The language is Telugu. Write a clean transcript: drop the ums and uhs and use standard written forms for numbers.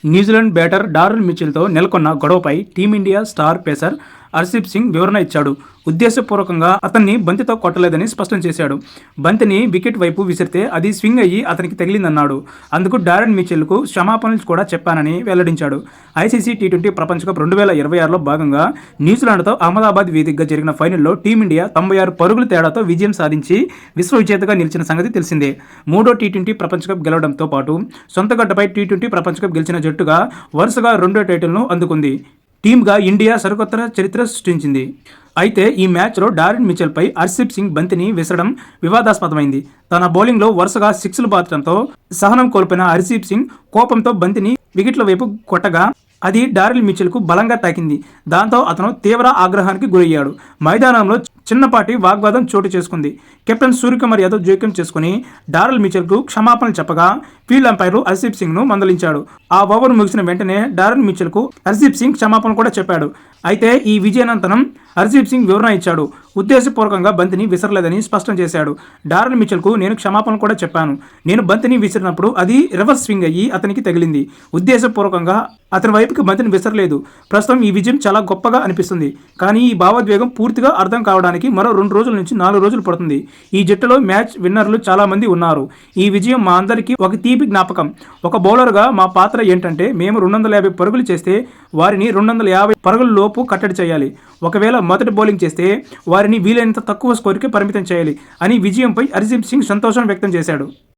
న్యూజిలాండ్ బ్యాటర్ డారెన్ మిచెల్తో నెలకొన్న గొడవపై team India star pacer Harshdeep Singh వివరణ ఇచ్చాడు. ఉద్దేశపూర్వకంగా అతన్ని బంతితో కొట్టలేదని స్పష్టం చేశాడు. బంతిని వికెట్ వైపు విసిరితే అది స్వింగ్ అయ్యి అతనికి తగిలిందన్నాడు. అందుకు డారెన్ మిచెల్కు క్షమాపణలు కూడా చెప్పానని వెల్లడించాడు. ఐసీసీ టీ20 ప్రపంచ కప్ 2026లో భాగంగా న్యూజిలాండ్తో అహ్మదాబాద్ వేదికగా జరిగిన ఫైనల్లో టీమిండియా 96 పరుగుల తేడాతో విజయం సాధించి విశ్వ విజేతగా నిలిచిన సంగతి తెలిసిందే. మూడో టీ20 ప్రపంచ కప్ గెలవడంతో పాటు సొంత గడ్డపై టీ20 ప్రపంచ కప్ గెలిచిన జట్టుగా వరుసగా రెండో టైటిల్ను అందుకుంది. టీమ్గా ఇండియా సరికొత్త చరిత్ర సృష్టించింది. అయితే ఈ మ్యాచ్లో డారెన్ మిచెల్పై హర్షదీప్ సింగ్ బంతిని విసరడం వివాదాస్పదమైంది. తన బౌలింగ్లో వరుసగా సిక్స్లు బాదడంతో సహనం కోల్పోయిన హర్షదీప్ సింగ్ కోపంతో బంతిని వికెట్ల వైపు కొట్టగా అది డారెన్ మిచెల్కు బలంగా తాకింది. దాంతో అతను తీవ్ర ఆగ్రహానికి గురయ్యాడు. మైదానంలో చిన్నపాటి వాగ్వాదం చోటు చేసుకుంది. కెప్టెన్ సూర్యకుమార్ యాదవ్ జోక్యం చేసుకుని డారెన్ మిచెల్కు క్షమాపణలు చెప్పగా ఫీల్డ్ అంపైర్ హర్షదీప్ సింగ్ను మందలించాడు. ఆ ఓవర్ ముగిసిన వెంటనే డారెన్ మిచెల్కు హర్షదీప్ సింగ్ క్షమాపణ కూడా చెప్పాడు. అయితే ఈ విజయానంతరం హర్షదీప్ సింగ్ వివరణ ఇచ్చాడు. ఉద్దేశపూర్వకంగా బంతిని విసరలేదని స్పష్టం చేశాడు. డారెన్ మిచెల్కు నేను క్షమాపణ కూడా చెప్పాను. నేను బంతిని విసిరినప్పుడు అది రివర్స్ స్వింగ్ అయ్యి అతనికి తగిలింది. ఉద్దేశపూర్వకంగా అతని వైపుకి బంతిని విసరలేదు. ప్రస్తుతం ఈ విజయం చాలా గొప్పగా అనిపిస్తుంది. కానీ ఈ భావోద్వేగం పూర్తిగా అర్థం కావడానికి మరో 2 రోజుల నుంచి 4 రోజులు పడుతుంది. ఈ జట్టులో మ్యాచ్ విన్నర్లు చాలా మంది ఉన్నారు. ఈ విజయం మా అందరికీ ఒక తీపి జ్ఞాపకం. ఒక బౌలర్గా మా పాత్ర ఏంటంటే మేము 250 పరుగులు చేస్తే వారిని 250 పరుగుల లోపు కట్టడి చేయాలి. ఒకవేళ మొదటి బౌలింగ్ చేస్తే వారిని వీలైనంత తక్కువ స్కోరుకి పరిమితం చేయాలి అని విజయంపై హర్షదీప్ సింగ్ సంతోషం వ్యక్తం చేశాడు.